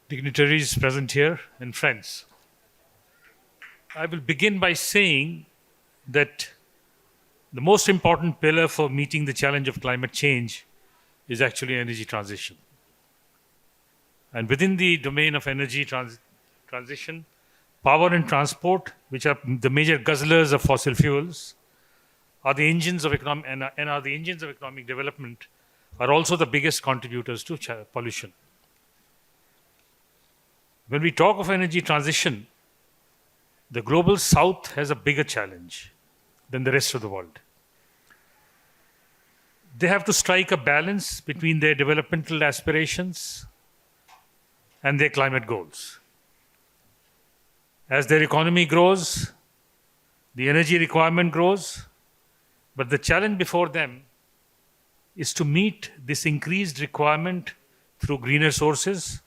dignitaries present here, and friends. I will begin by saying that the most important pillar for meeting the challenge of climate change is actually energy transition. And within the domain of energy transition, power and transport, which are the major guzzlers of fossil fuels, are the engines of economic and are the engines of economic development, are also the biggest contributors to pollution. When we talk of energy transition, the global south has a bigger challenge than the rest of the world. They have to strike a balance between their developmental aspirations and their climate goals. As their economy grows, the energy requirement grows, but the challenge before them is to meet this increased requirement through greener sources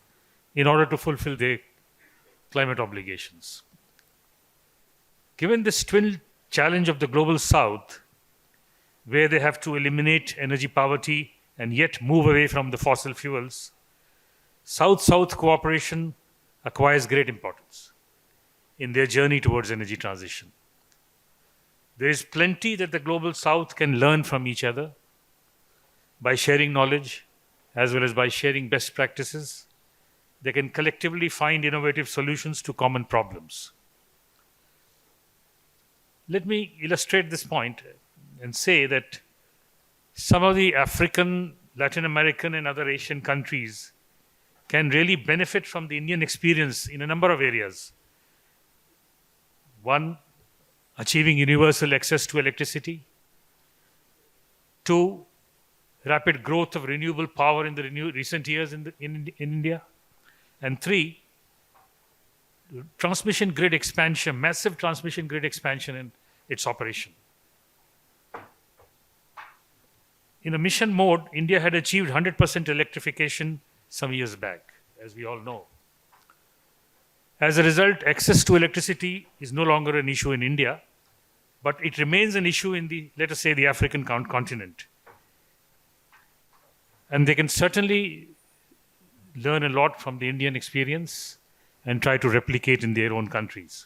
in order to fulfill their climate obligations. Given this twin challenge of the global south, where they have to eliminate energy poverty and yet move away from the fossil fuels, South-South cooperation acquires great importance in their journey towards energy transition. There is plenty that the global south can learn from each other by sharing knowledge as well as by sharing best practices. They can collectively find innovative solutions to common problems. Let me illustrate this point and say that some of the African, Latin American, and other Asian countries can really benefit from the Indian experience in a number of areas. One, achieving universal access to electricity. Two, rapid growth of renewable power in the recent years in India. And three, transmission grid expansion, massive transmission grid expansion and its operation. In a mission mode, India had achieved 100% electrification some years back, as we all know. As a result, access to electricity is no longer an issue in India, but it remains an issue in the, let us say, the African continent. And they can certainly learn a lot from the Indian experience and try to replicate in their own countries.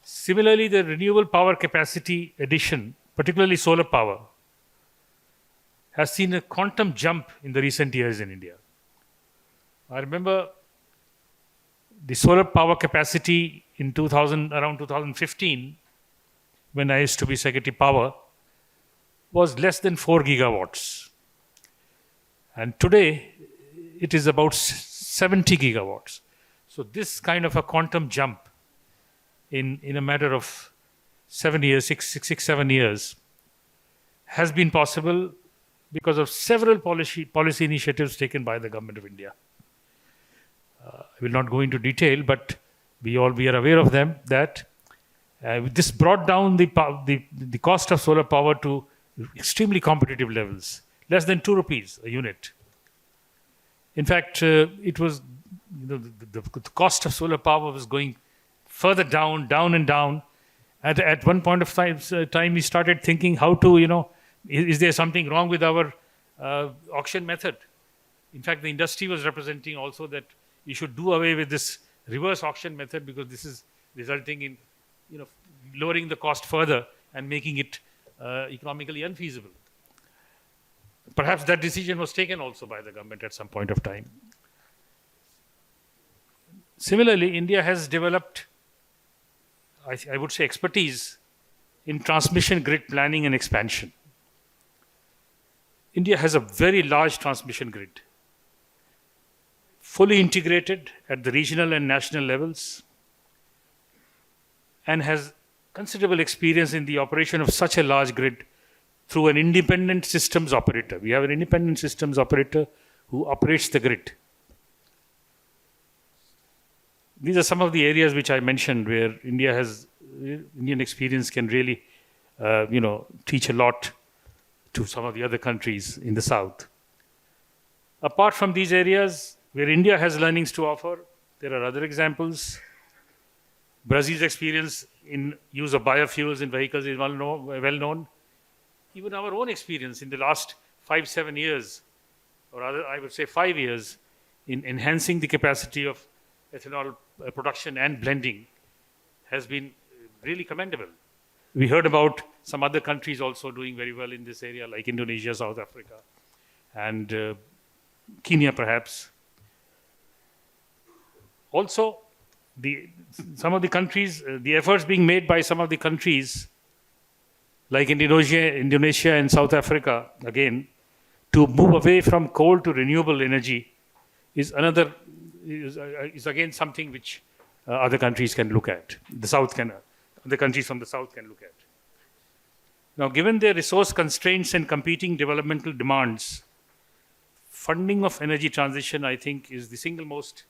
Similarly, the renewable power capacity addition, particularly solar power, has seen a quantum jump in the recent years in India. I remember the solar power capacity in around 2015, when I used to be Secretary Power, was less than 4 gigawatts. And today, it is about 70 gigawatts. So this kind of a quantum jump in a matter of 7 years, 7 years, has been possible because of several policy initiatives taken by the Government of India. I will not go into detail, but we are aware of them, that this brought down the cost of solar power to extremely competitive levels, less than 2 rupees a unit. In fact, it was the cost of solar power was going further down and down. At one point of time, we started thinking how to, is there something wrong with our auction method? In fact, the industry was representing also that you should do away with this reverse auction method because this is resulting in, lowering the cost further and making it economically unfeasible. Perhaps that decision was taken also by the government at some point of time. Similarly, India has developed, I would say, expertise in transmission grid planning and expansion. India has a very large transmission grid, fully integrated at the regional and national levels, and has considerable experience in the operation of such a large grid through an independent systems operator. We have an independent systems operator who operates the grid. These are some of the areas which I mentioned where Indian experience can really, teach a lot to some of the other countries in the south. Apart from these areas where India has learnings to offer, there are other examples. Brazil's experience in use of biofuels in vehicles is well known. Even our own experience in the last 5-7 years, or rather I would say 5 years, in enhancing the capacity of ethanol production and blending has been really commendable. We heard about some other countries also doing very well in this area, like Indonesia, South Africa, and Kenya perhaps. Also, some of the countries, the efforts being made by some of the countries, like Indonesia and South Africa, again, to move away from coal to renewable energy is again something which other countries can look at. The countries from the South can look at. Now, given their resource constraints and competing developmental demands, funding of energy transition, I think, is the single most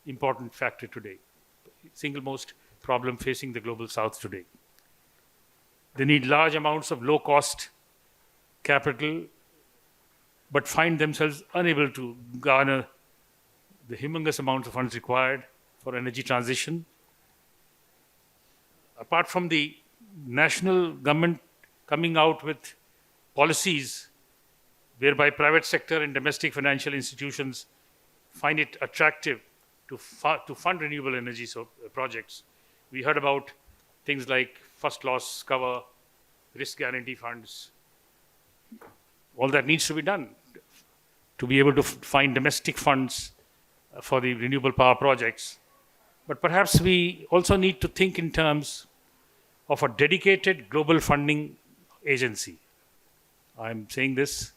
important factor today, single most problem facing the global South today. They need large amounts of low-cost capital, but find themselves unable to garner the humongous amounts of funds required for energy transition. Apart from the national government coming out with policies whereby private sector and domestic financial institutions find it attractive to fund renewable energy projects. We heard about things like first loss cover, risk guarantee funds. All that needs to be done to be able to find domestic funds for the renewable power projects. But perhaps we also need to think in terms of a dedicated global funding agency. I'm saying this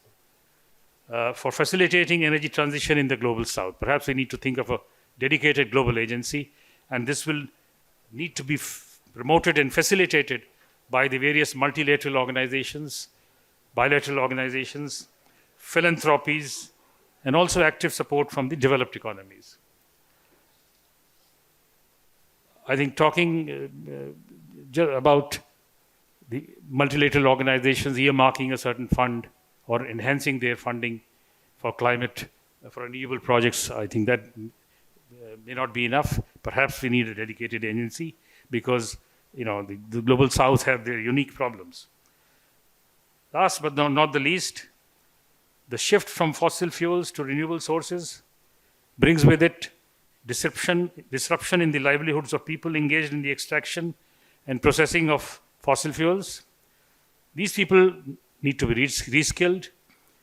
for facilitating energy transition in the global South. Perhaps we need to think of a dedicated global agency, and this will need to be promoted and facilitated by the various multilateral organizations, bilateral organizations, philanthropies, and also active support from the developed economies. I think talking about the multilateral organizations earmarking a certain fund or enhancing their funding for climate, for renewable projects, I think that may not be enough. Perhaps we need a dedicated agency because the global South have their unique problems. Last but not the least, the shift from fossil fuels to renewable sources brings with it disruption in the livelihoods of people engaged in the extraction and processing of fossil fuels. These people need to be reskilled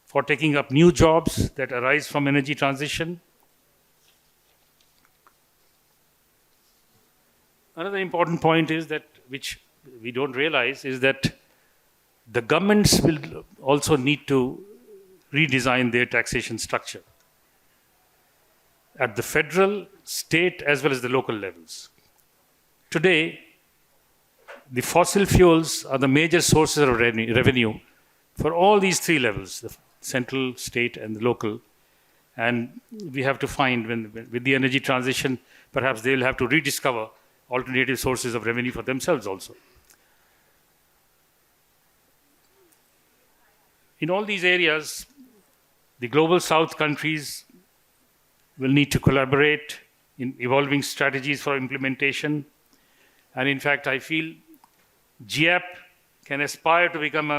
for taking up new jobs that arise from energy transition. Another important point is that, which we don't realize, is that the governments will also need to redesign their taxation structure at the federal, state, as well as the local levels. Today, the fossil fuels are the major sources of revenue for all these three levels, the central, state, and the local. And we have to find, with the energy transition, perhaps they'll have to rediscover alternative sources of revenue for themselves also. In all these areas, the global South countries will need to collaborate in evolving strategies for implementation. And in fact, I feel GAP can aspire to become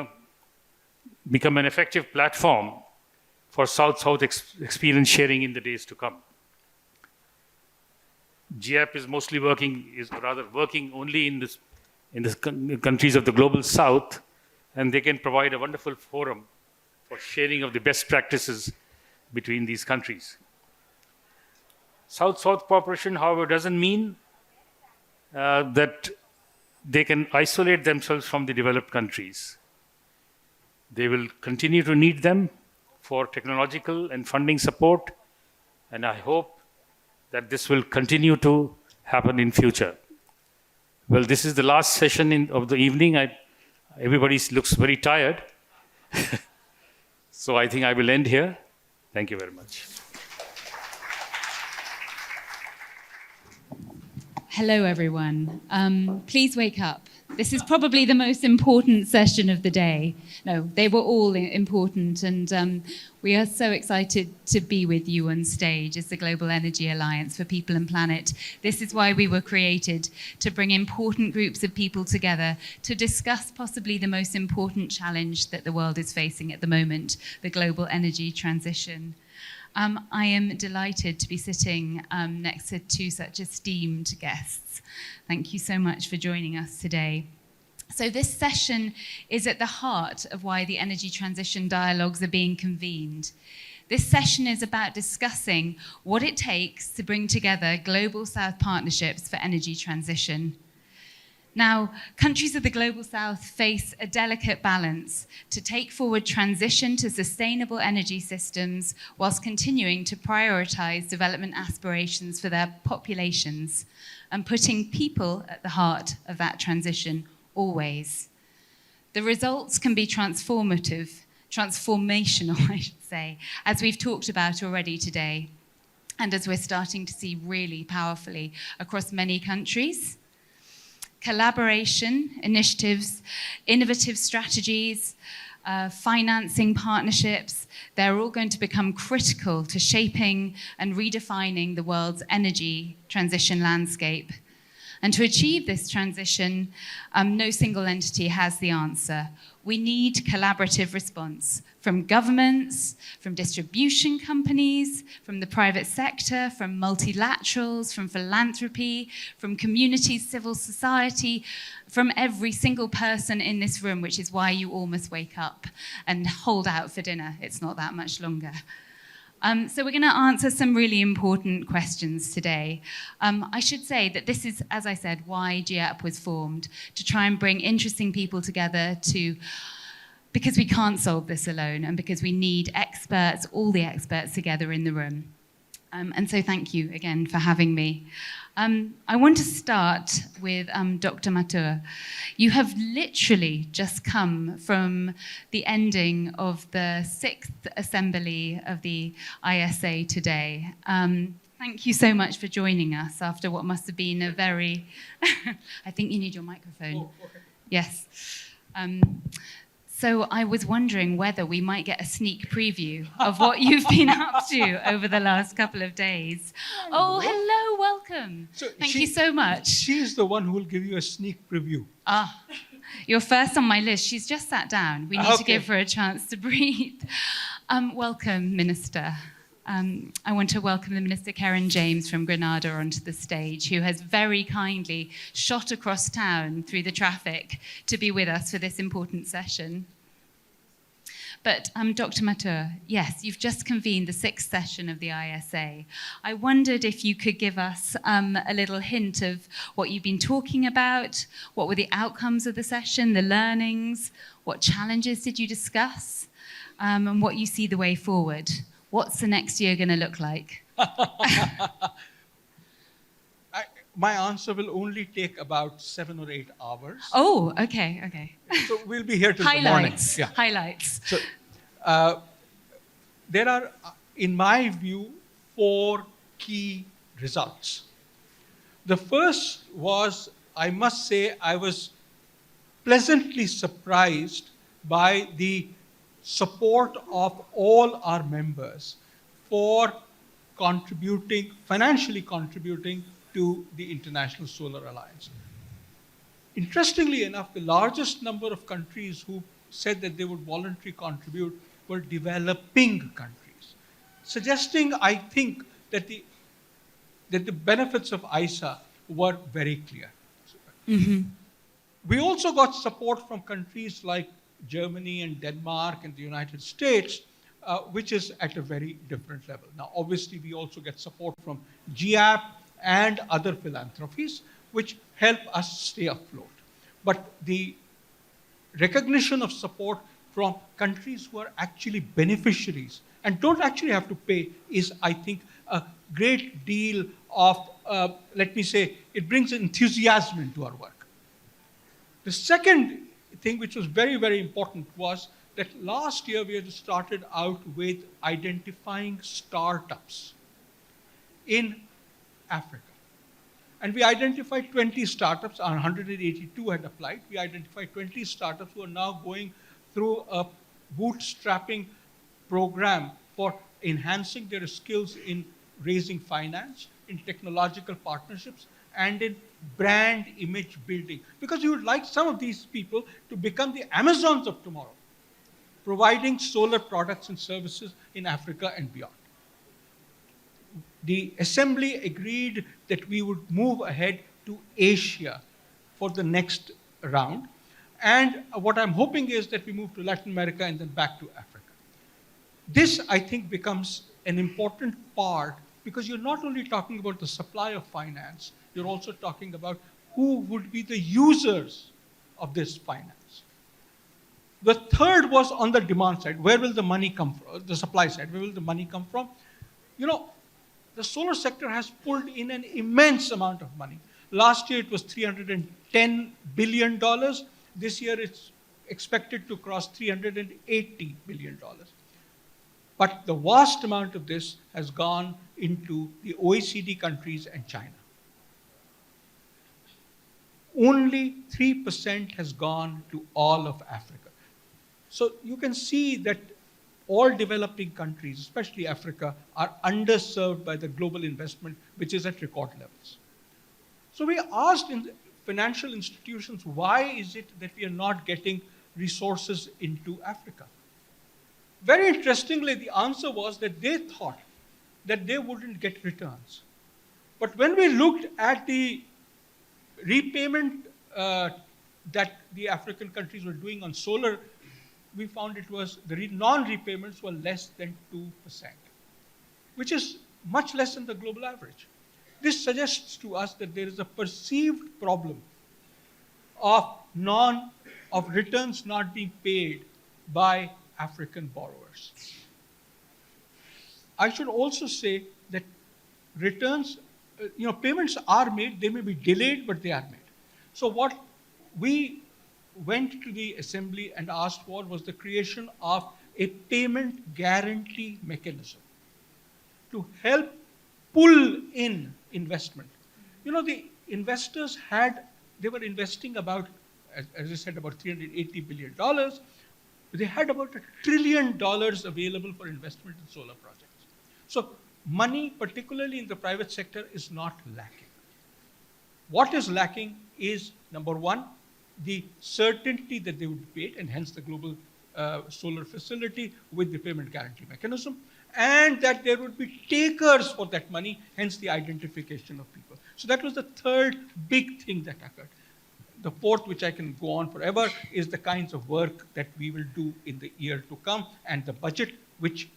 an effective platform for South-South experience sharing in the days to come. GAP is rather working only in the countries of the global South, and they can provide a wonderful forum for sharing of the best practices between these countries. South-South cooperation, however, doesn't mean that they can isolate themselves from the developed countries. They will continue to need them for technological and funding support, and I hope that this will continue to happen in future. Well, this is the last session of the evening. Everybody looks very tired. So I think I will end here. Thank you very much. Hello, everyone. Please wake up. This is probably the most important session of the day. No, they were all important, and we are so excited to be with you on stage as the Global Energy Alliance for People and Planet. This is why we were created, to bring important groups of people together to discuss possibly the most important challenge that the world is facing at the moment, the global energy transition. I am delighted to be sitting next to two such esteemed guests. Thank you so much for joining us today. So this session is at the heart of why the energy transition dialogues are being convened. This session is about discussing what it takes to bring together global South partnerships for energy transition. Now, countries of the Global South face a delicate balance to take forward transition to sustainable energy systems whilst continuing to prioritise development aspirations for their populations and putting people at the heart of that transition always. The results can be transformational, I should say, as we've talked about already today, and as we're starting to see really powerfully across many countries. Collaboration, initiatives, innovative strategies, financing partnerships, they're all going to become critical to shaping and redefining the world's energy transition landscape. And to achieve this transition, no single entity has the answer. We need collaborative response from governments, from distribution companies, from the private sector, from multilaterals, from philanthropy, from communities, civil society, from every single person in this room, which is why you all must wake up and hold out for dinner. It's not that much longer. So we're going to answer some really important questions today. I should say that this is, as I said, why GIAP was formed, to try and bring interesting people together because we can't solve this alone and because we need experts, all the experts together in the room. And so thank you again for having me. I want to start with Dr. Mathur. You have literally just come from the ending of the 6th Assembly of the ISA today. Thank you so much for joining us after what must have been a very... I think you need your microphone. Oh, okay. Yes. So I was wondering whether we might get a sneak preview of what you've been up to over the last couple of days. Oh, hello, welcome. So Thank you so much. She's the one who will give you a sneak preview. Ah, you're first on my list. She's just sat down. We need to give her a chance to breathe. Welcome, Minister. I want to welcome the Minister Karen James from Grenada onto the stage, who has very kindly shot across town through the traffic to be with us for this important session. But Dr. Mathur, yes, you've just convened the 6th session of the ISA. I wondered if you could give us a little hint of what you've been talking about, what were the outcomes of the session, the learnings, what challenges did you discuss, and what you see the way forward. What's the next year going to look like? My answer will only take about 7 or 8 hours. Oh, okay. So we'll be here till the morning. Yeah. Highlights. So there are, in my view, 4 key results. The first was, I must say, I was pleasantly surprised by the support of all our members for financially contributing to the International Solar Alliance. Interestingly enough, the largest number of countries who said that they would voluntarily contribute were developing countries, suggesting, I think, that the benefits of ISA were very clear. Mm-hmm. We also got support from countries like Germany and Denmark and the United States, which is at a very different level. Now, obviously, we also get support from GIAP and other philanthropies, which help us stay afloat. But the recognition of support from countries who are actually beneficiaries and don't actually have to pay is, I think, a great deal of, let me say, it brings enthusiasm into our work. The second thing which was very, very important was that last year we had started out with identifying startups in Africa. And we identified 20 startups, 182 had applied. We identified 20 startups who are now going through a bootstrapping program for enhancing their skills in raising finance, in technological partnerships, and in brand image building. Because you would like some of these people to become the Amazons of tomorrow, providing solar products and services in Africa and beyond. the assembly agreed that we would move ahead to Asia for the next round. And what I'm hoping is that we move to Latin America and then back to Africa. This, I think, becomes an important part because you're not only talking about the supply of finance, you're also talking about who would be the users of this finance. The third was on the demand side. Where will the money come from? The supply side, where will the money come from? You know, the solar sector has pulled in an immense amount of money. Last year it was $310 billion. This year it's expected to cross $380 billion. But the vast amount of this has gone into the OECD countries and China. Only 3% has gone to all of Africa. So you can see that all developing countries, especially Africa, are underserved by the global investment, which is at record levels. So we asked in financial institutions, why is it that we are not getting resources into Africa? Very interestingly, the answer was that they thought that they wouldn't get returns. But when we looked at the repayment that the African countries were doing on solar, we found it was the non-repayments were less than 2%, which is much less than the global average. This suggests to us that there is a perceived problem of returns not being paid by African borrowers. I should also say that returns, payments are made, they may be delayed, but they are made. So what we went to the assembly and asked for was the creation of a payment guarantee mechanism to help pull in investment. The investors they were investing about, as I said, about $380 billion. They had about $1 trillion available for investment in solar projects. So money, particularly in the private sector, is not lacking. What is lacking is, number one, the certainty that they would be paid, and hence the global solar facility with the payment guarantee mechanism, and that there would be takers for that money, hence the identification of people. So that was the third big thing that occurred. The fourth, which I can go on forever, is the kinds of work that we will do in the year to come, and the budget, which,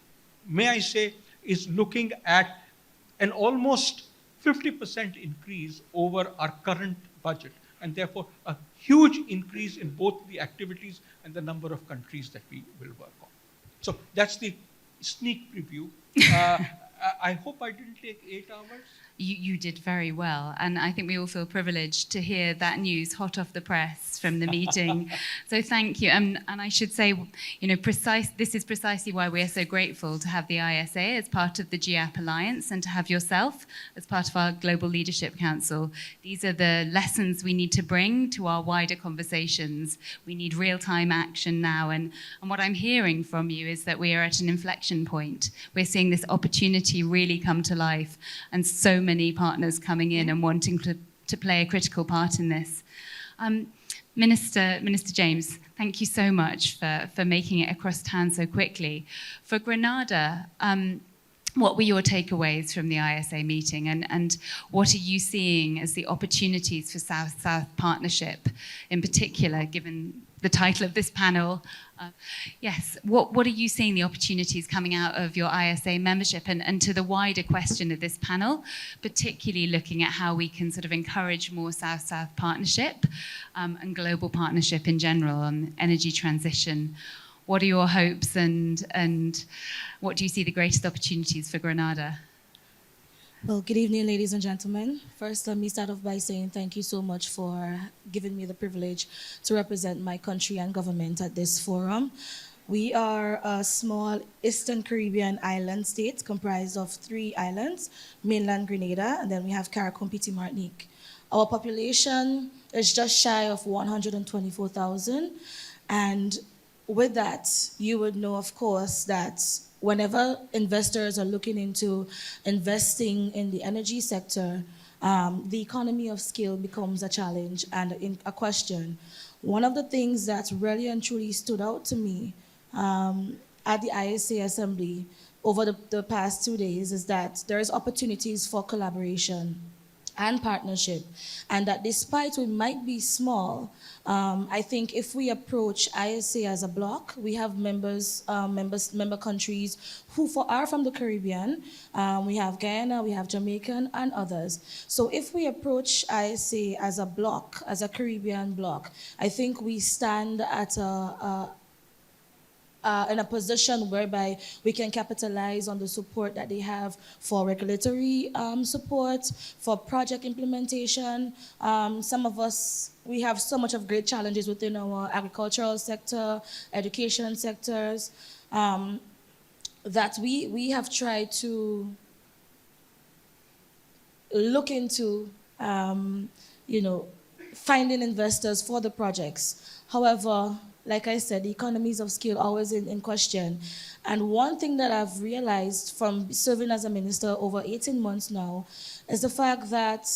may I say, is looking at an almost 50% increase over our current budget, and therefore a huge increase in both the activities and the number of countries that we will work on. So that's the sneak preview. I hope I didn't take 8 hours. You did very well, and I think we all feel privileged to hear that news hot off the press from the meeting. So thank you. And I should say, this is precisely why we are so grateful to have the ISA as part of the GAP Alliance and to have yourself as part of our Global Leadership Council. These are the lessons we need to bring to our wider conversations. We need real-time action now. And what I'm hearing from you is that we are at an inflection point. We're seeing this opportunity really come to life, and so many partners coming in and wanting to play a critical part in this. Minister James, thank you so much for making it across town so quickly. For Grenada, what were your takeaways from the ISA meeting, and what are you seeing as the opportunities for South-South partnership, in particular, given the title of this panel? Yes, what are you seeing the opportunities coming out of your ISA membership, and to the wider question of this panel, particularly looking at how we can sort of encourage more South-South partnership and global partnership in general on energy transition? What are your hopes, and what do you see the greatest opportunities for Grenada? Well, good evening, ladies and gentlemen. First, let me start off by saying thank you so much for giving me the privilege to represent my country and government at this forum. We are a small Eastern Caribbean island state comprised of 3 islands, mainland Grenada, and then we have CARICOM, PT Martinique. Our population is just shy of 124,000, and with that, you would know, of course, that whenever investors are looking into investing in the energy sector, the economy of scale becomes a challenge and a question. One of the things that really and truly stood out to me at the ISA Assembly over the past 2 days is that there is opportunities for collaboration and partnership, and that despite we might be small, I think if we approach ISA as a bloc, we have member countries who are from the Caribbean. We have Guyana, we have Jamaican, and others. So if we approach ISA as a bloc, as a Caribbean bloc, I think we stand at in a position whereby we can capitalize on the support that they have for regulatory support, for project implementation. Some of us, we have so much of great challenges within our agricultural sector, education sectors, that we have tried to look into, finding investors for the projects. However, like I said, the economies of scale always in question. And one thing that I've realized from serving as a minister over 18 months now is the fact that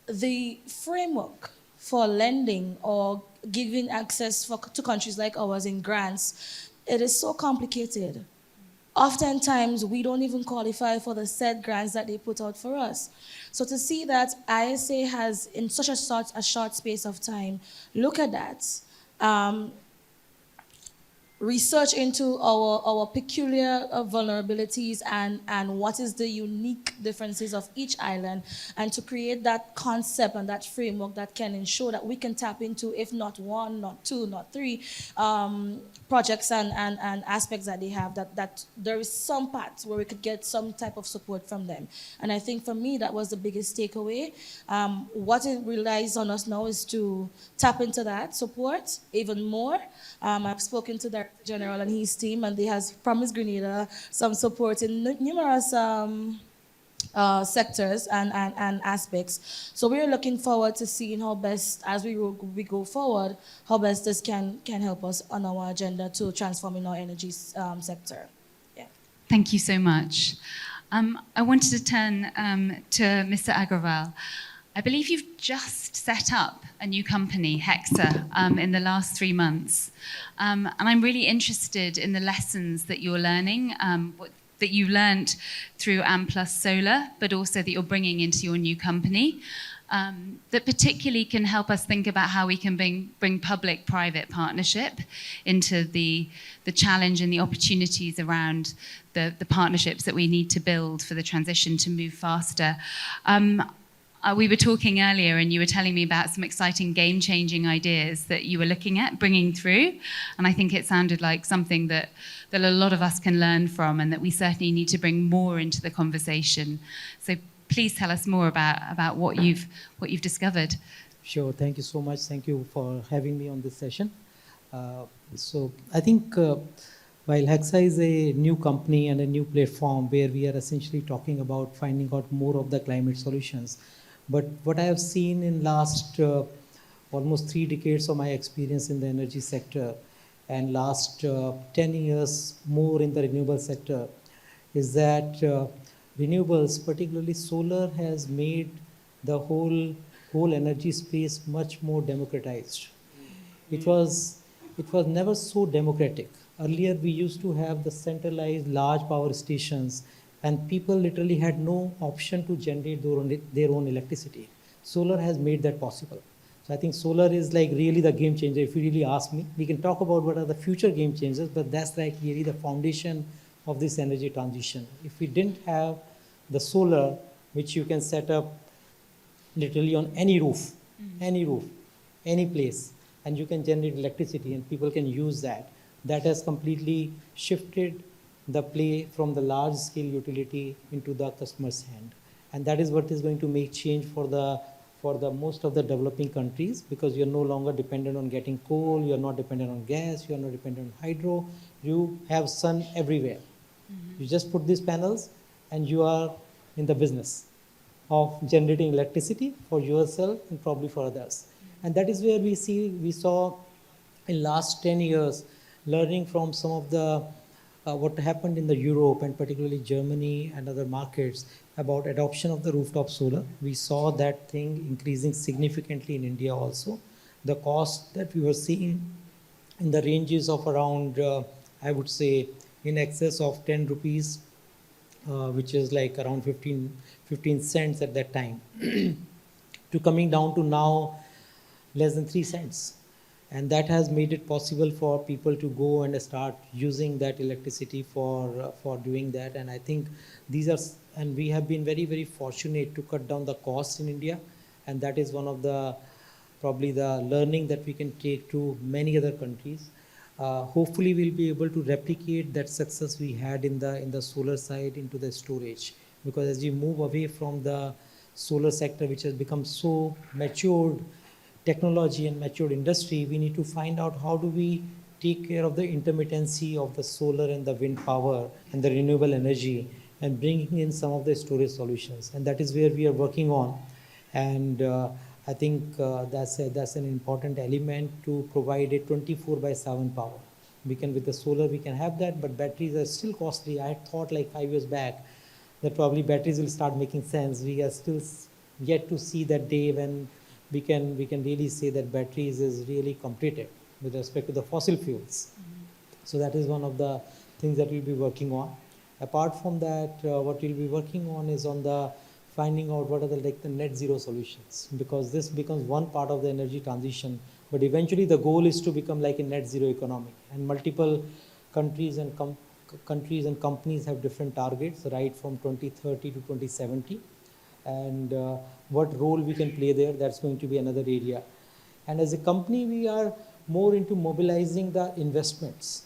the framework for lending or giving access to countries like ours in grants, it is so complicated. Oftentimes, we don't even qualify for the said grants that they put out for us. So to see that ISA has, in such a short space of time, look at that, research into our peculiar vulnerabilities and what is the unique differences of each island, and to create that concept and that framework that can ensure that we can tap into, if not one, not two, not three, projects and aspects that they have, that there is some parts where we could get some type of support from them. And I think for me, that was the biggest takeaway. What it relies on us now is to tap into that support even more. I've spoken to the General and his team, and they has promised Grenada some support in numerous sectors and aspects. So we're looking forward to seeing how best, as we go forward, how best this can help us on our agenda to transforming our energy sector. Yeah. Thank you so much. I wanted to turn to Mr. Agrawal. I believe you've just set up a new company, Hexa, in the last 3 months. And I'm really interested in the lessons that you're learning, that you learned through Amplus Solar, but also that you're bringing into your new company, that particularly can help us think about how we can bring public-private partnership into the challenge and the opportunities around the partnerships that we need to build for the transition to move faster. We were talking earlier and you were telling me about some exciting game-changing ideas that you were looking at bringing through. And I think it sounded like something that a lot of us can learn from, and that we certainly need to bring more into the conversation. So please tell us more about what you've discovered. Sure, thank you so much. Thank you for having me on this session. So I think while Hexa is a new company and a new platform where we are essentially talking about finding out more of the climate solutions, but what I have seen in last almost 3 decades of my experience in the energy sector and last 10 years more in the renewable sector is that renewables, particularly solar, has made the whole energy space much more democratized. It was never so democratic. Earlier, we used to have the centralized large power stations, and people literally had no option to generate their own electricity. Solar has made that possible. So I think solar is like really the game changer. If you really ask me, we can talk about what are the future game changers, but that's like really the foundation of this energy transition. If we didn't have the solar, which you can set up literally on any roof, any place, and you can generate electricity and people can use that. That has completely shifted the play from the large scale utility into the customer's hand. And that is what is going to make change for the most of the developing countries, because you're no longer dependent on getting coal, you're not dependent on gas, you're not dependent on hydro, you have sun everywhere. You just put these panels and you are in the business of generating electricity for yourself and probably for others. And that is where we saw in last 10 years, learning from some of the what happened in the Europe and particularly Germany and other markets about adoption of the rooftop solar. We saw that thing increasing significantly in India also. The cost that we were seeing in the ranges of around, I would say, in excess of 10 rupees, which is like around 15 cents at that time, to coming down to now less than 3 cents. And that has made it possible for people to go and start using that electricity for doing that. And I think these are, and we have been very, very fortunate to cut down the costs in India. And that is one of the, probably the learning that we can take to many other countries. Hopefully we'll be able to replicate that success we had in the solar side into the storage, because as we move away from the solar sector, which has become so matured technology and matured industry, we need to find out how do we take care of the intermittency of the solar and the wind power and the renewable energy, and bringing in some of the storage solutions. And that is where we are working on. And I think that's an important element to provide a 24/7 power. We can, with the solar, we can have that, but batteries are still costly. I had thought like 5 years back that probably batteries will start making sense. We are still yet to see that day when we can really say that batteries is really competitive with respect to the fossil fuels. So that is one of the things that we'll be working on. Apart from that, what we'll be working on is on the finding out what are the net zero solutions, because this becomes one part of the energy transition, but eventually the goal is to become like a net zero economy, and multiple countries and companies have different targets, right from 2030 to 2070. And what role we can play there, that's going to be another area. And as a company, we are more into mobilizing the investments,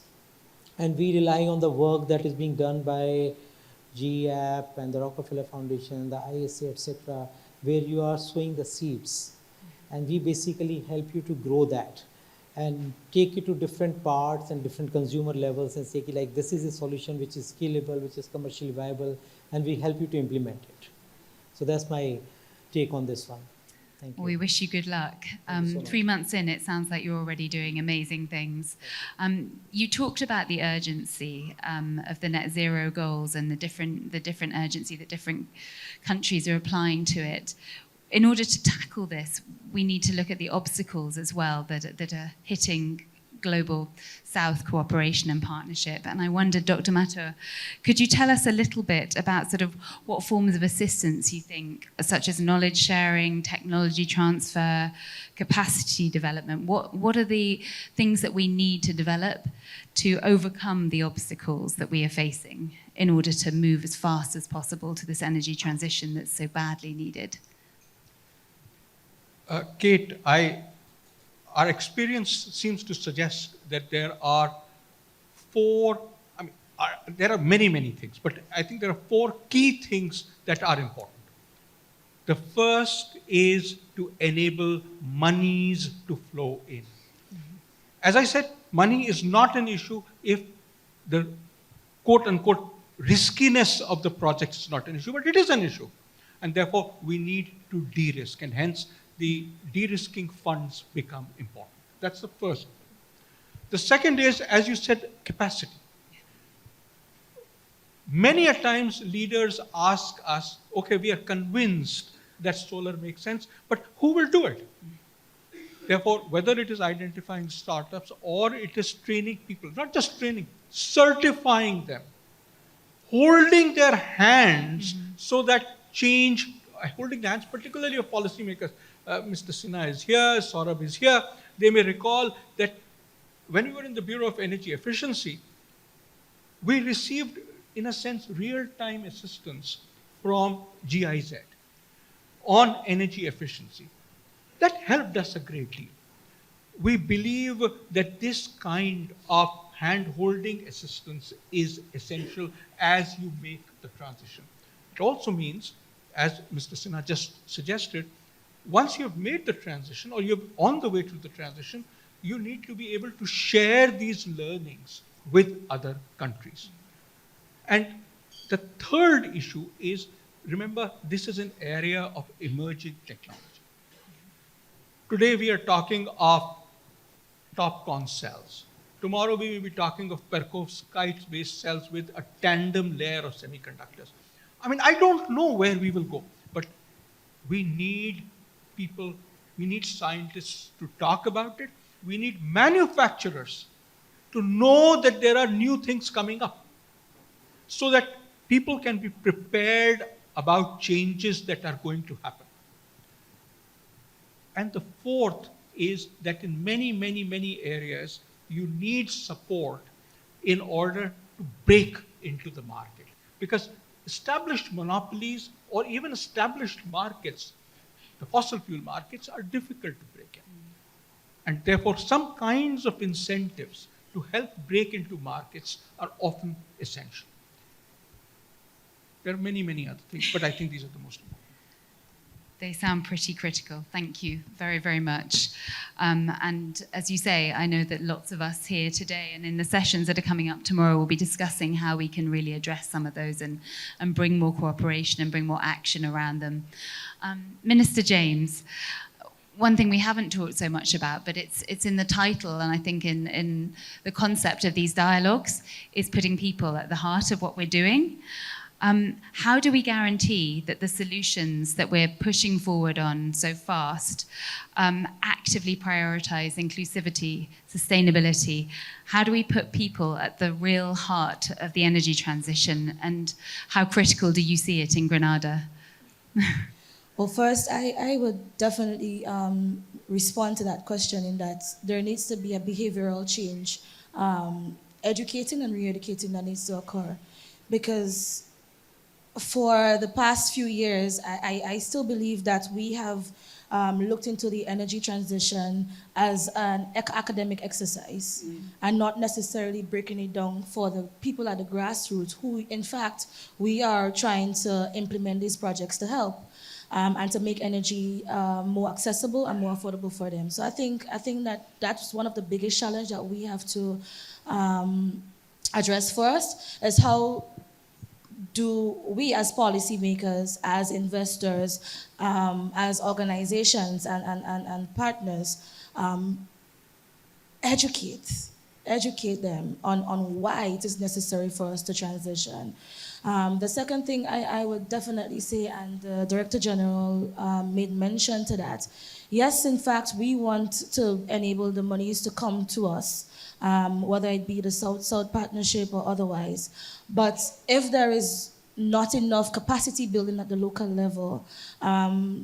and we rely on the work that is being done by GAP and the Rockefeller Foundation, the ISA, etc., where you are sowing the seeds, and we basically help you to grow that and take it to different parts and different consumer levels and say like this is a solution which is scalable, which is commercially viable, and we help you to implement it. So that's my take on this one. Thank you. We wish you good luck. So 3 months in, it sounds like you're already doing amazing things. You talked about the urgency of the net zero goals and the different urgency that different countries are applying to it. In order to tackle this, we need to look at the obstacles as well that are hitting global South cooperation and partnership. And I wondered, Dr. Mathur, could you tell us a little bit about sort of what forms of assistance you think, such as knowledge sharing, technology transfer, capacity development, what are the things that we need to develop to overcome the obstacles that we are facing in order to move as fast as possible to this energy transition that's so badly needed? Kate, our experience seems to suggest that there are there are many, many things, but I think there are 4 key things that are important. The first is to enable monies to flow in. As I said, money is not an issue if the quote-unquote riskiness of the project is not an issue, but it is an issue. And therefore, we need to de-risk, and hence the de-risking funds become important. That's the first. The second is, as you said, capacity. Many a times leaders ask us, okay, we are convinced that solar makes sense, but who will do it? Therefore, whether it is identifying startups or it is training people, not just training, certifying them, holding their hands so that change, holding the hands particularly of policymakers. Mr. Sinha is here, Saurabh is here. They may recall that when we were in the Bureau of Energy Efficiency, we received, in a sense, real-time assistance from GIZ on energy efficiency. That helped us a great deal. We believe that this kind of hand-holding assistance is essential as you make the transition. It also means, as Mr. Sinha just suggested, once you have made the transition or you're on the way to the transition, you need to be able to share these learnings with other countries. And the third issue is, remember, this is an area of emerging technology. Today we are talking of TOPCon cells. Tomorrow we will be talking of perovskite-based cells with a tandem layer of semiconductors. I mean, I don't know where we will go, but we need people, we need scientists to talk about it. We need manufacturers to know that there are new things coming up. so that people can be prepared about changes that are going to happen. And the fourth is that in many, many, many areas, you need support in order to break into the market. Because established monopolies or even established markets, the fossil fuel markets, are difficult to break in. And therefore, some kinds of incentives to help break into markets are often essential. There are many, many other things, but I think these are the most important. They sound pretty critical. Thank you very, very much. And as you say, I know that lots of us here today and in the sessions that are coming up tomorrow will be discussing how we can really address some of those and bring more cooperation and bring more action around them. Minister James, one thing we haven't talked so much about, but it's in the title, and I think in the concept of these dialogues, is putting people at the heart of what we're doing. How do we guarantee that the solutions that we're pushing forward on so fast actively prioritize inclusivity, sustainability? How do we put people at the real heart of the energy transition, and how critical do you see it in Grenada? Well, first, I would definitely respond to that question in that there needs to be a behavioral change, educating and re-educating that needs to occur. Because for the past few years, I still believe that we have looked into the energy transition as an academic exercise and not necessarily breaking it down for the people at the grassroots who, in fact, we are trying to implement these projects to help. And to make energy more accessible and more affordable for them. So I think that that's one of the biggest challenges that we have to address first, is how do we as policymakers, as investors, as organizations and partners educate them on why it is necessary for us to transition. The second thing I would definitely say, and the Director General made mention to that, yes, in fact, we want to enable the monies to come to us, whether it be the South-South partnership or otherwise. But if there is not enough capacity building at the local level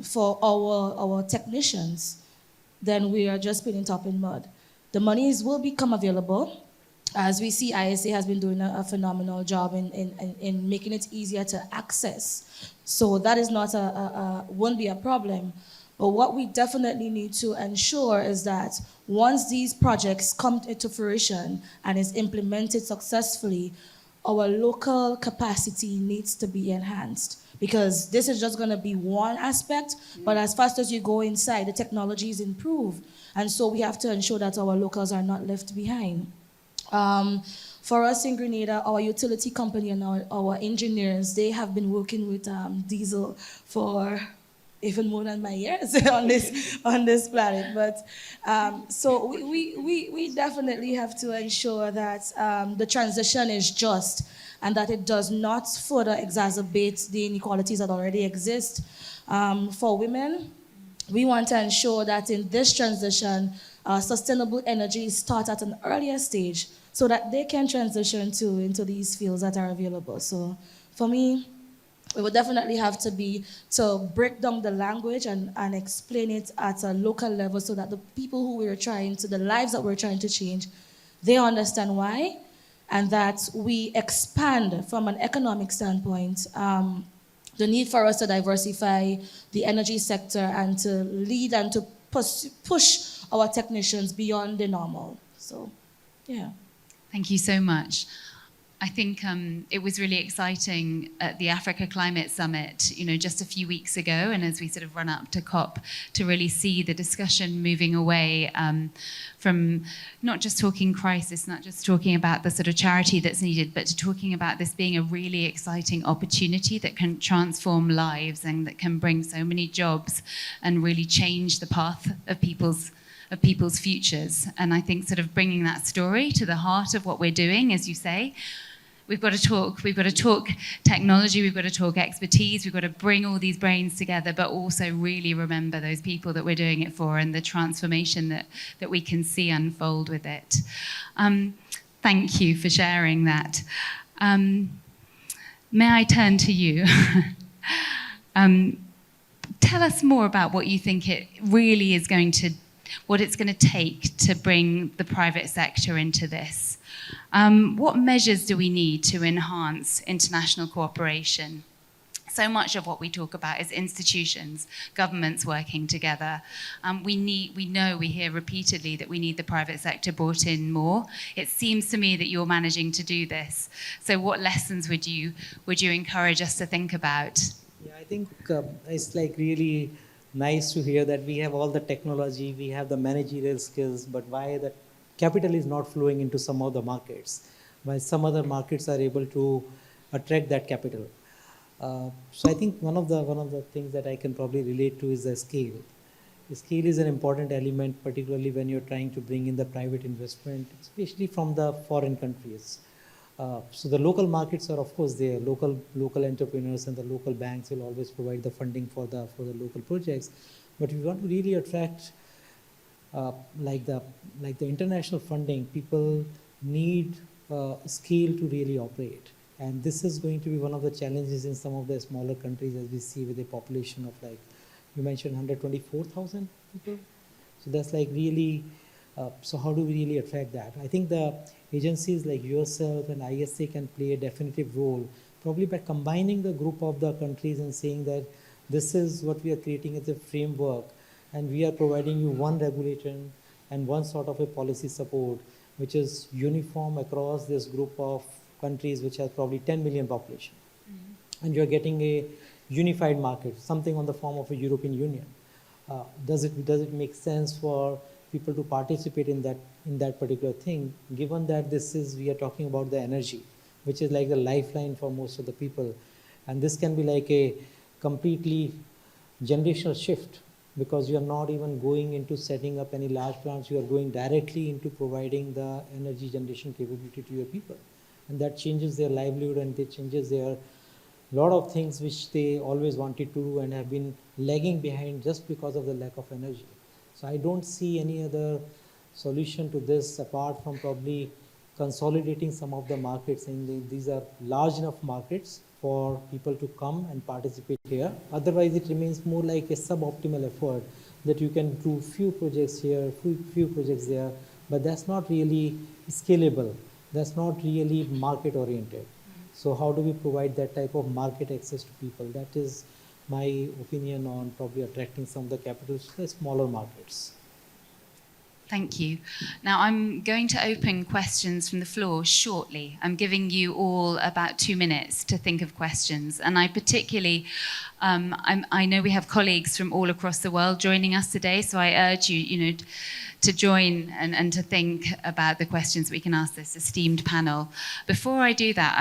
for our technicians, then we are just putting top in mud. The monies will become available. As we see, ISA has been doing a phenomenal job in making it easier to access. So that is not won't be a problem. But what we definitely need to ensure is that once these projects come into fruition and is implemented successfully, our local capacity needs to be enhanced. Because this is just going to be one aspect, but as fast as you go inside, the technologies improve. And so we have to ensure that our locals are not left behind. For us in Grenada, our utility company and our engineers, they have been working with diesel for even more than my years on this planet. But so we definitely have to ensure that the transition is just and that it does not further exacerbate the inequalities that already exist. For women, we want to ensure that in this transition, sustainable energy start at an earlier stage so that they can transition into these fields that are available. So for me, it would definitely have to break down the language and explain it at a local level so that the people who the lives that we're trying to change, they understand why, and that we expand from an economic standpoint, the need for us to diversify the energy sector and to lead and to push our technicians beyond the normal. So, yeah. Thank you so much. I think it was really exciting at the Africa Climate Summit, just a few weeks ago, and as we sort of run up to COP, to really see the discussion moving away from not just talking crisis, not just talking about the sort of charity that's needed, but to talking about this being a really exciting opportunity that can transform lives and that can bring so many jobs and really change the path of people's futures. And I think sort of bringing that story to the heart of what we're doing, as you say, we've got to talk technology, we've got to talk expertise, we've got to bring all these brains together, but also really remember those people that we're doing it for and the transformation that we can see unfold with it. Thank you for sharing that. may I turn to you? Tell us more about what you think it really is what it's going to take to bring the private sector into this. What measures do we need to enhance international cooperation? So much of what we talk about is institutions, governments working together. We hear repeatedly that we need the private sector brought in more. It seems to me that you're managing to do this. So what lessons would you encourage us to think about? Yeah, I think it's like really nice to hear that we have all the technology, we have the managerial skills, but why the capital is not flowing into some of the markets, while some other markets are able to attract that capital. So I think one of the things that I can probably relate to is the scale. The scale is an important element, particularly when you're trying to bring in the private investment, especially from the foreign countries. So the local markets are, of course, there. Local entrepreneurs and the local banks will always provide the funding for the local projects. But if you want to really attract like the international funding, people need scale to really operate. And this is going to be one of the challenges in some of the smaller countries, as we see with a population of, like you mentioned, 124,000 people. So that's like really, so how do we really attract that? I think the agencies like yourself and ISA can play a definitive role, probably by combining the group of the countries and saying that this is what we are creating as a framework, and we are providing you one regulation and one sort of a policy support, which is uniform across this group of countries which has probably 10 million population. Mm-hmm. And you're getting a unified market, something on the form of a European Union. Does it make sense for people to participate in that particular thing, given that we are talking about the energy, which is like the lifeline for most of the people. And this can be like a completely generational shift, because you are not even going into setting up any large plants, you are going directly into providing the energy generation capability to your people. And that changes their livelihood, and it changes their lot of things which they always wanted to do and have been lagging behind just because of the lack of energy. So I don't see any other solution to this apart from probably consolidating some of the markets, saying these are large enough markets for people to come and participate here. Otherwise, it remains more like a suboptimal effort that you can do few projects here, few projects there, but that's not really scalable. That's not really market oriented. So how do we provide that type of market access to people? That is my opinion on probably attracting some of the capital to the smaller markets. Thank you. Now I'm going to open questions from the floor shortly. I'm giving you all about 2 minutes to think of questions. And I particularly, I know we have colleagues from all across the world joining us today, so I urge you, to join and to think about the questions we can ask this esteemed panel. Before I do that,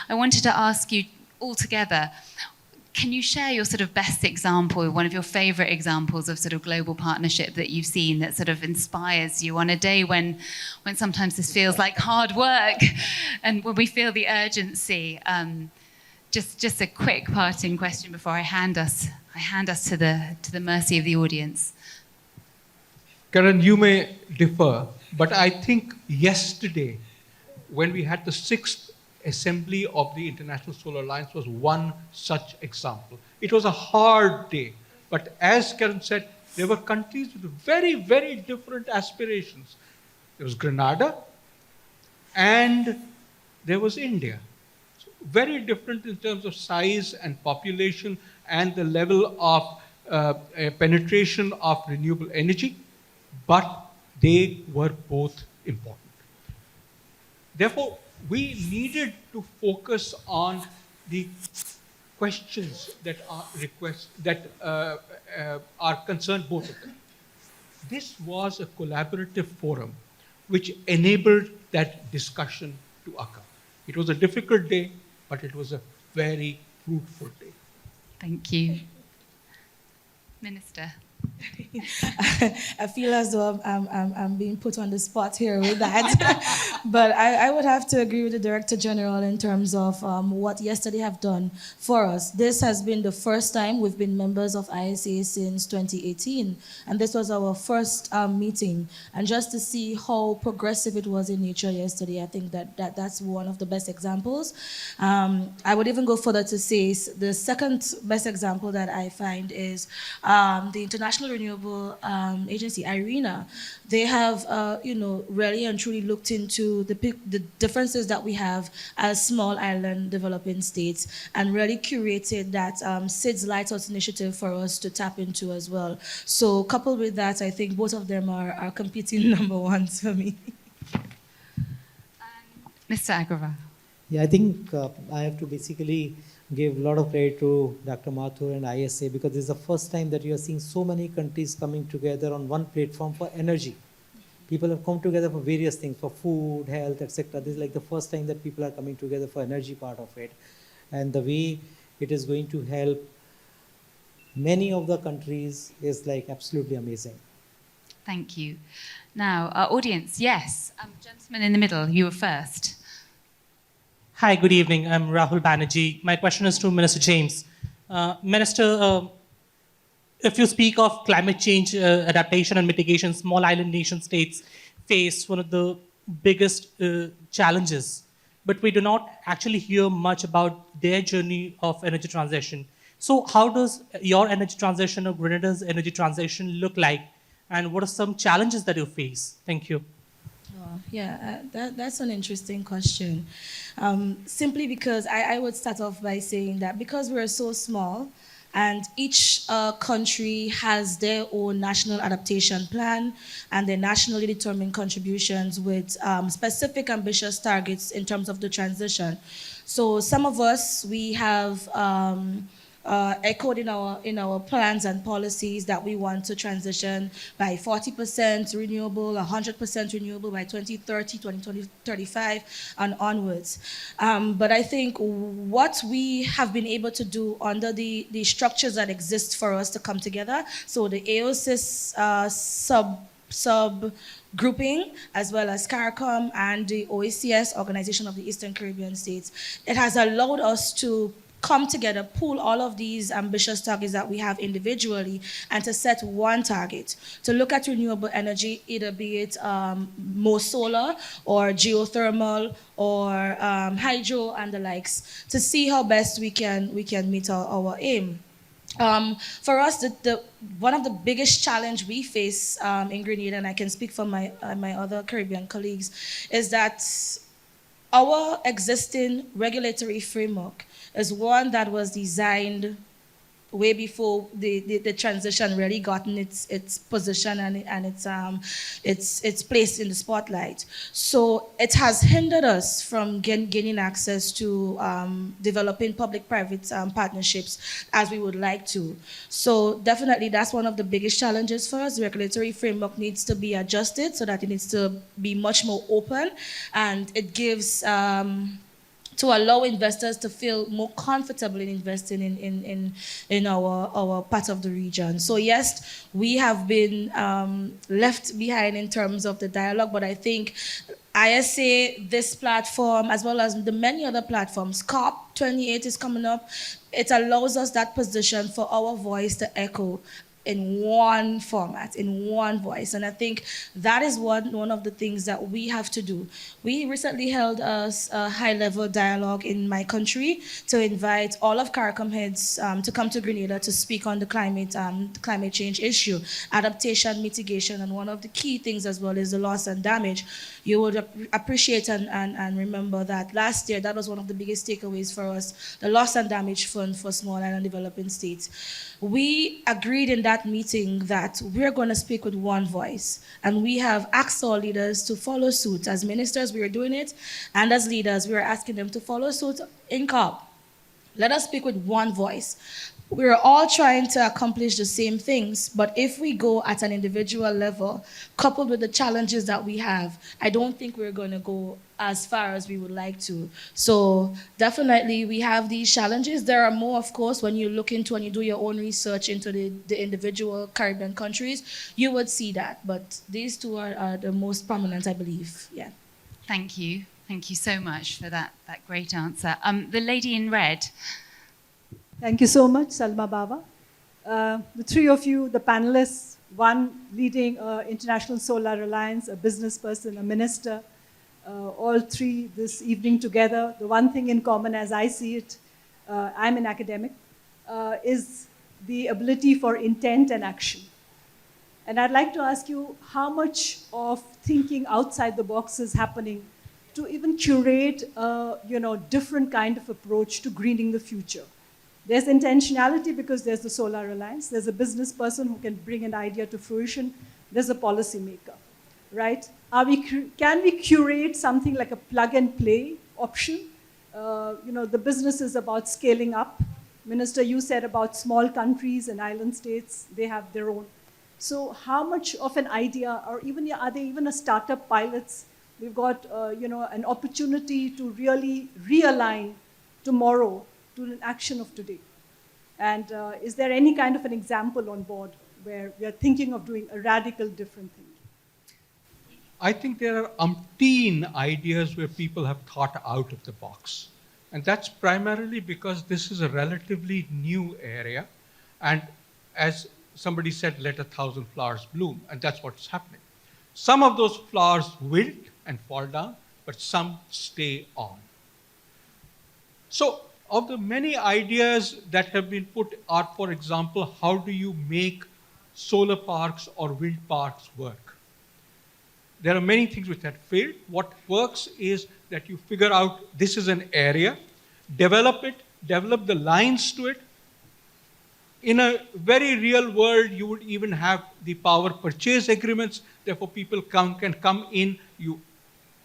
I wanted to ask you all together, can you share your sort of best example, one of your favorite examples of sort of global partnership that you've seen that sort of inspires you on a day when sometimes this feels like hard work and when we feel the urgency? Just a quick parting question before I hand us to the mercy of the audience. Karan, you may differ, but I think yesterday, when we had the 6th Assembly of the International Solar Alliance, was one such example. It was a hard day, but as Karan said, there were countries with very, very different aspirations. There was Grenada, and there was India. So very different in terms of size and population and the level of penetration of renewable energy, but they were both important. Therefore, we needed to focus on the questions that are concerned both of them. This was a collaborative forum which enabled that discussion to occur. It was a difficult day, but it was a very fruitful day. Thank you. Minister. I feel as though I'm being put on the spot here with that. But I would have to agree with the Director General in terms of what yesterday have done for us. This has been the first time we've been members of ISA since 2018. And this was our first meeting. And just to see how progressive it was in nature yesterday, I think that's one of the best examples. I would even go further to say the second best example that I find is the International Renewable Agency, IRENA. They have, really and truly looked into the differences that we have as small island developing states and really curated that SIDS Lighthouse initiative for us to tap into as well. So coupled with that, I think both of them are competing number ones for me. Mr. Agarwal. Yeah, I think I have to basically give a lot of credit to Dr. Mathur and ISA because this is the first time that you are seeing so many countries coming together on one platform for energy. People have come together for various things, for food, health, etc. This is like the first time that people are coming together for energy part of it. And the way it is going to help many of the countries is like absolutely amazing. Thank you. Now, our audience, yes. Gentleman in the middle, you were first. Hi, good evening. I'm Rahul Banerjee. My question is to Minister James. Minister, if you speak of climate change adaptation and mitigation, small island nation states face one of the biggest challenges, but we do not actually hear much about their journey of energy transition. So how does your energy transition or Grenada's energy transition look like, and what are some challenges that you face? Thank you. That's an interesting question. Simply because I would start off by saying that because we're so small and each country has their own national adaptation plan and their nationally determined contributions with specific ambitious targets in terms of the transition. So some of us, we have echoed in our plans and policies that we want to transition by 40% renewable, 100% renewable by 2030, 2035, and onwards. But I think what we have been able to do under the structures that exist for us to come together, so the AOSIS sub grouping, as well as CARICOM and the OECS, Organization of the Eastern Caribbean States, it has allowed us to come together, pool all of these ambitious targets that we have individually, and to set one target, to look at renewable energy, either be it more solar or geothermal or hydro and the likes, to see how best we can meet our aim. For us, one of the biggest challenge we face in Grenada, and I can speak for my other Caribbean colleagues, is that our existing regulatory framework is one that was designed way before the transition really gotten its position and its place in the spotlight. So it has hindered us from gaining access to developing public-private partnerships as we would like to. So definitely that's one of the biggest challenges for us. The regulatory framework needs to be adjusted so that it needs to be much more open, and it gives to allow investors to feel more comfortable in investing in our part of the region. So yes, we have been left behind in terms of the dialogue, but I think ISA, this platform, as well as the many other platforms, COP28 is coming up, it allows us that position for our voice to echo in one format, in one voice. And I think that is one of the things that we have to do. We recently held a high-level dialogue in my country to invite all of CARICOM heads to come to Grenada to speak on the climate change issue, adaptation, mitigation, and one of the key things as well is the loss and damage. You would appreciate and remember that last year, that was one of the biggest takeaways for us, the loss and damage fund for small island developing states. We agreed in that meeting that we're going to speak with one voice, and we have asked our leaders to follow suit. As ministers, we are doing it, and as leaders, we are asking them to follow suit in COP. Let us speak with one voice. we're all trying to accomplish the same things, but if we go at an individual level, coupled with the challenges that we have, I don't think we're going to go as far as we would like to. So definitely we have these challenges. There are more, of course, when you look into and you do your own research into the individual Caribbean countries, you would see that. But these two are the most prominent, I believe. Yeah. Thank you. Thank you so much for that great answer. The lady in red. Thank you so much, Salma Baba. The three of you, the panelists, one leading International Solar Alliance, a business person, a minister, all three this evening together. The one thing in common as I see it, I'm an academic, is the ability for intent and action. And I'd like to ask you how much of thinking outside the box is happening to even curate a different kind of approach to greening the future. There's intentionality because there's the Solar Alliance. There's a business person who can bring an idea to fruition. There's a policymaker, right? Can we curate something like a plug and play option? The business is about scaling up. Minister, you said about small countries and island states, they have their own. So how much of an idea, or even are there even a startup pilots? We've got an opportunity to really realign tomorrow to an action of today. And is there any kind of an example on board where we are thinking of doing a radical different thing? I think there are umpteen ideas where people have thought out of the box. And that's primarily because this is a relatively new area. And as somebody said, let 1,000 flowers bloom. And that's what's happening. Some of those flowers wilt and fall down, but some stay on. So, of the many ideas that have been put are, for example, how do you make solar parks or wind parks work? There are many things which have failed. What works is that you figure out this is an area, develop it, develop the lines to it. In a very real world, you would even have the power purchase agreements. Therefore, people can come in, you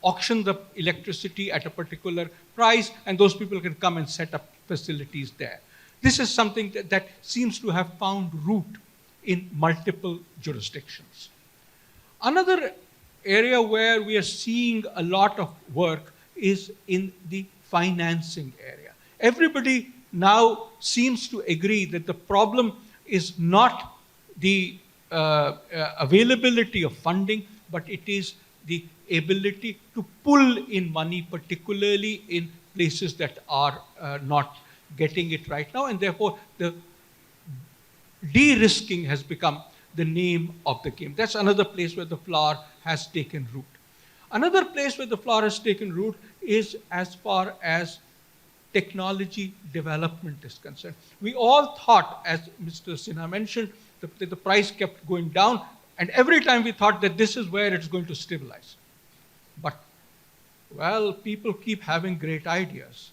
auction the electricity at a particular price, and those people can come and set up facilities there. This is something that seems to have found root in multiple jurisdictions. Another area where we are seeing a lot of work is in the financing area. Everybody now seems to agree that the problem is not the availability of funding, but it is the ability to pull in money, particularly in places that are not getting it right now, and therefore the de-risking has become the name of the game. That's another place where the flower has taken root. Another place where the flower has taken root is as far as technology development is concerned. We all thought, as Mr. Sinha mentioned, that the price kept going down, and every time we thought that this is where it's going to stabilize. But, well, people keep having great ideas.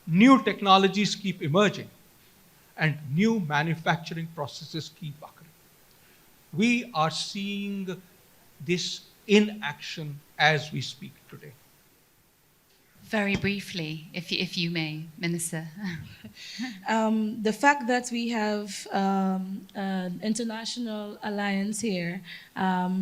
New technologies keep emerging, and new manufacturing processes keep occurring. We are seeing this in action as we speak today. Very briefly, if you may, Minister. The fact that we have an international alliance here,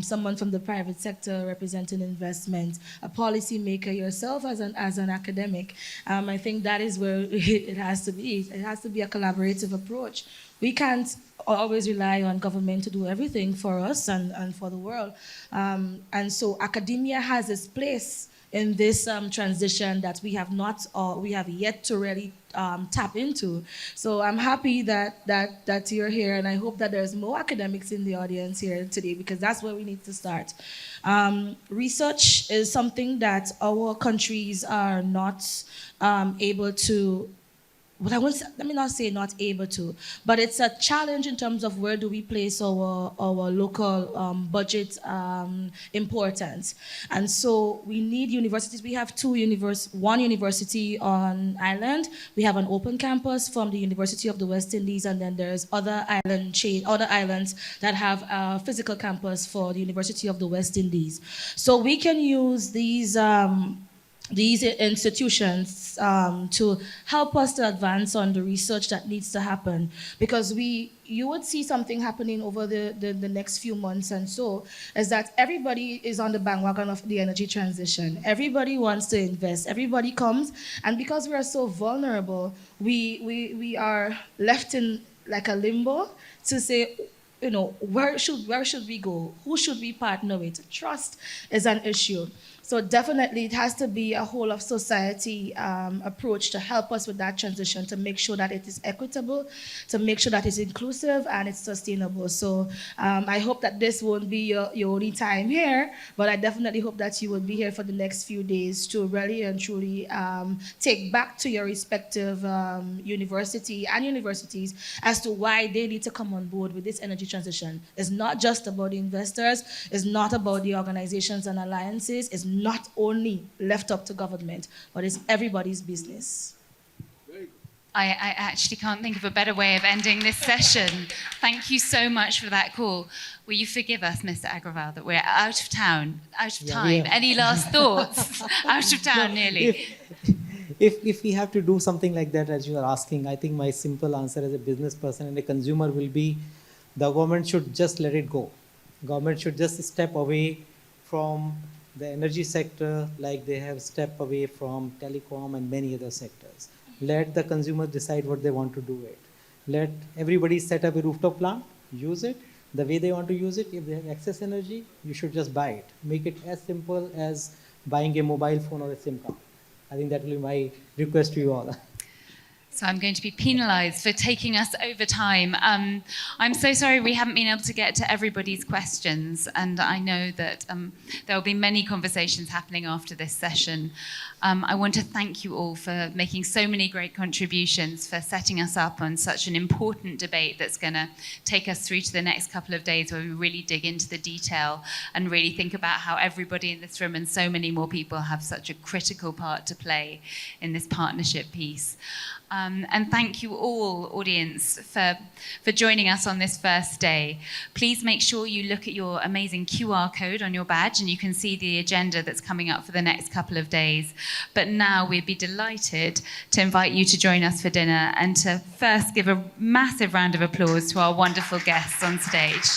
someone from the private sector representing investment, a policymaker, yourself as an academic, I think that is where it has to be. It has to be a collaborative approach. We can't always rely on government to do everything for us and for the world. And so academia has its place in this transition that we have yet to really tap into. So I'm happy that you're here, and I hope that there's more academics in the audience here today, because that's where we need to start. Research is something that our countries are not able to. Let me not say not able to, but it's a challenge in terms of where do we place our local budget importance. And so we need universities. We have one university on island. We have an open campus from the University of the West Indies, and then there's other islands that have a physical campus for the University of the West Indies. So we can use these these institutions to help us to advance on the research that needs to happen, because you would see something happening over the next few months, and so is that everybody is on the bandwagon of the energy transition. Everybody wants to invest, everybody comes, and because we are so vulnerable, we are left in like a limbo to say, where should we go? Who should we partner with? Trust is an issue. So definitely it has to be a whole of society approach to help us with that transition, to make sure that it is equitable, to make sure that it's inclusive and it's sustainable. So I hope that this won't be your only time here, but I definitely hope that you will be here for the next few days to really and truly take back to your respective universities as to why they need to come on board with this energy transition. It's not just about the investors, it's not about the organizations and alliances, it's not only left up to government, but it's everybody's business. I actually can't think of a better way of ending this session. Thank you so much for that call. Will you forgive us, Mr. Agrawal, that we're out of time? Any last thoughts? Out of town, nearly. If we have to do something like that, as you are asking, I think my simple answer as a business person and a consumer will be, the government should just let it go. Government should just step away from the energy sector like they have stepped away from telecom and many other sectors. Let the consumer decide what they want to do with it. Let everybody set up a rooftop plant, use it the way they want to use it. If they have excess energy, you should just buy it. Make it as simple as buying a mobile phone or a SIM card. I think that will be my request to you all. So I'm going to be penalised for taking us over time. I'm so sorry we haven't been able to get to everybody's questions, and I know that there will be many conversations happening after this session. I want to thank you all for making so many great contributions, for setting us up on such an important debate that's going to take us through to the next couple of days, where we really dig into the detail and really think about how everybody in this room and so many more people have such a critical part to play in this partnership piece. And thank you all, audience, for joining us on this first day. Please make sure you look at your amazing QR code on your badge, and you can see the agenda that's coming up for the next couple of days. But now we'd be delighted to invite you to join us for dinner, and to first give a massive round of applause to our wonderful guests on stage.